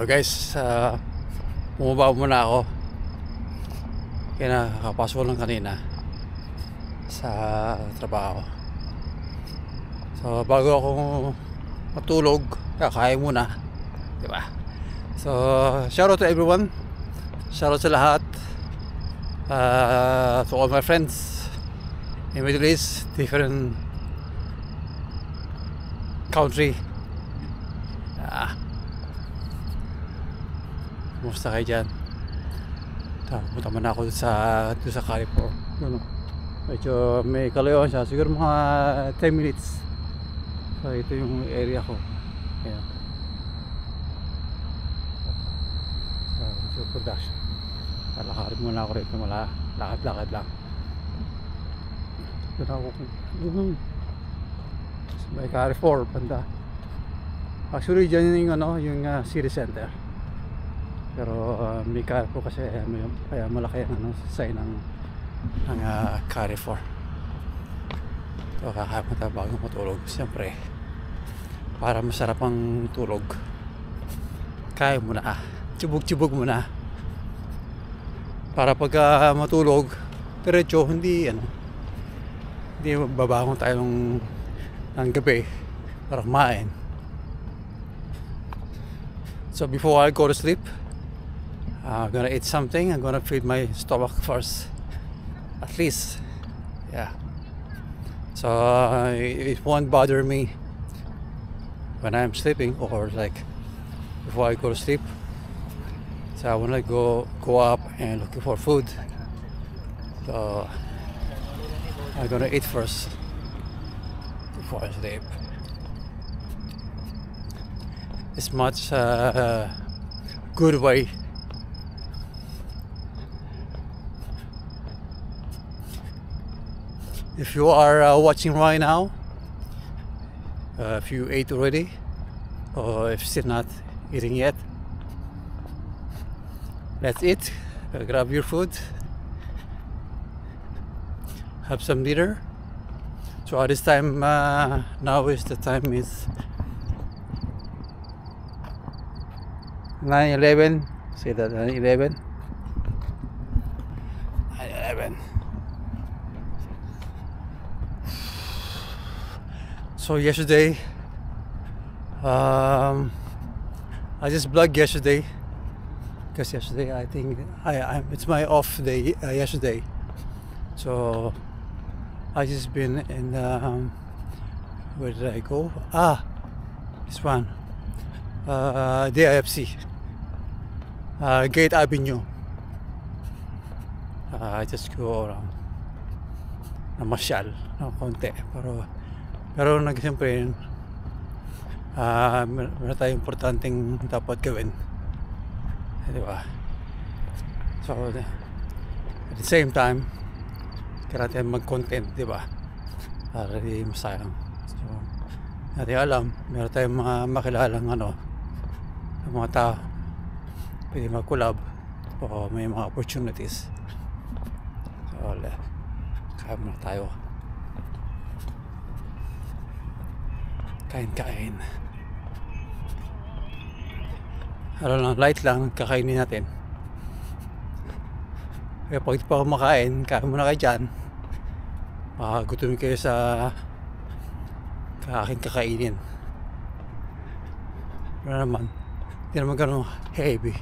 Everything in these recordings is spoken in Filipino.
So guys, bumaba muna ako. Kaya nakakapasok ko lang kanina sa trabaho. So bago ako matulog, kakain muna, diba? So shout out to everyone, shout out sa lahat, to all my friends in Middle East, different country. Kumusta kayo dyan? Punta man ako sa Carrefour. Medyo may kalayo siya, siguro mga 10 minutes. So ito yung area ko. Ayan. So production. Lalakarin muna ako rito, lakad-lakad lang. Ito na ako. May Carrefour, banda. Actually dyan yung city center. Pero may Carrefour kasi kaya malaki ang sign ng Carrefour. So kakain tayo bago matulog. Siyempre, para masarap ang tulog, kain muna, tibog-tibog muna. Para pag matulog, diretso, hindi babangon tayo ng gabi para kumain. So before I go to sleep, I'm gonna eat something. I'm gonna feed my stomach first, at least, yeah. So it won't bother me when I'm sleeping or like before I go to sleep. So I wanna go up and looking for food. So I'm gonna eat first before I sleep. It's much good way. If you are watching right now, if you ate already, or if still not eating yet, let's eat. Grab your food, have some dinner. So at this time, now is the time is 9:11. Say that 9:11. 9:11. So yesterday, I just vlogged yesterday because yesterday I think it's my off day yesterday. So I just been in where did I go? This one, DIFC, Gate Avenue. I just go around, namasyal ng konti, pero siyempre meron tayong importanteng dapat gawin, diba? So at the same time kailangan tayo mag-content, diba? Para di masayang. So natin alam, meron tayong mga makilalang mga tao pwede mag-collab o may mga opportunities. So kaya muna tayo kain. Light lang kakainin natin. Kaya pag di pa kumakain, kain muna kayo dyan. Gutumin kayo sa aking kakainin. Pero naman, hindi naman ganun heavy.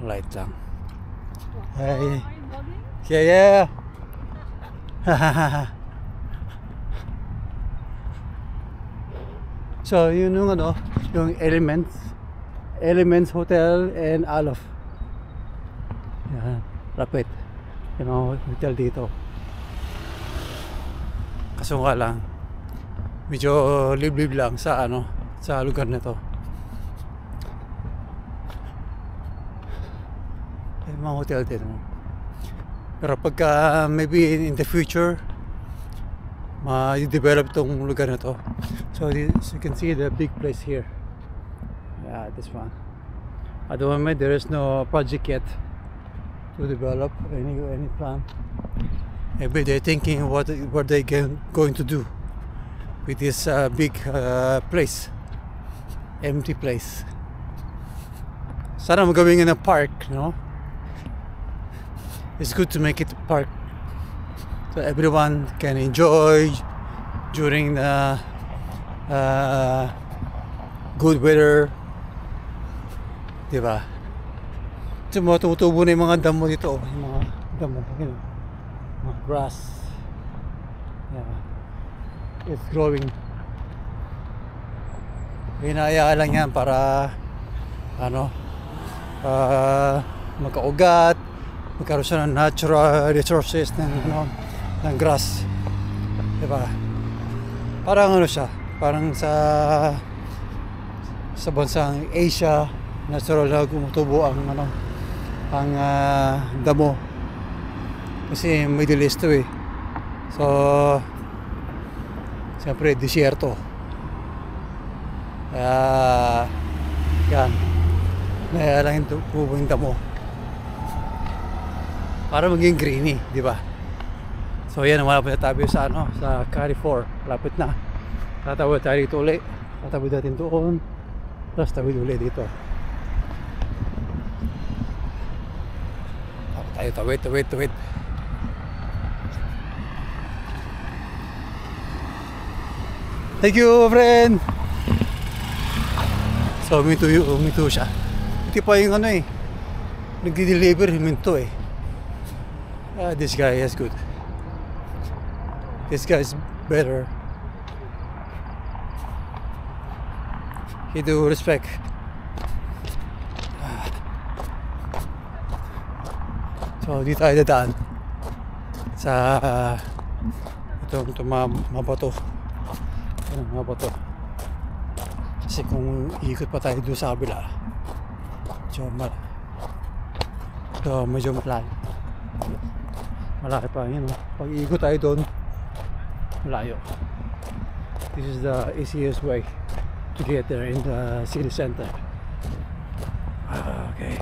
Light lang. Hey. Yeah. So yun yung Elements Hotel and Alof. Yan, rapid. Yung hotel dito. Kaso nga lang, medyo liblib lang sa lugar na to. Yung mga hotel dito. Pero pagka maybe in the future, ma-develop itong lugar na to. So you can see the big place here. Yeah, this one. At the moment, there is no project yet to develop any plan. Maybe they're thinking what they going to do with this big place, empty place. Sana magawin nga ng park, no? It's good to make it a park so everyone can enjoy during the good weather, di ba? So, matutubo na yung mga damo dito, yung mga damo, you know, mga grass. Yeah, it's growing. Hinahayaan lang yan para ano, magkaugat, magkaroon siya ng natural resources ng grass, diba? Parang ano siya, parang sa bansang Asia, natural na gumutubo ang damo kasi Middle East to eh. So siyempre disyerto, yan, kaya lang yung tubo yung damo para maging greeny, di ba? So yan, malapit na tayo sa sa Carrefour, lapit na. Tatawid tayo dito ulit, tatawid natin doon, tapos tawid ulit dito. Tawid. Thank you, friend. So huminto siya. Hindi pa yung nagdi-deliver, huminto eh. This guy is good. This guy is better. He do respect. So dito tayo dadaan sa itong mabato. Mabato. Kasi kung ikot pa tayo doon sa kabila, medyo malayo. Malaki pa yun. Pag ikot tayo doon, malayo. This is the easiest way to get there in the city center. Okay.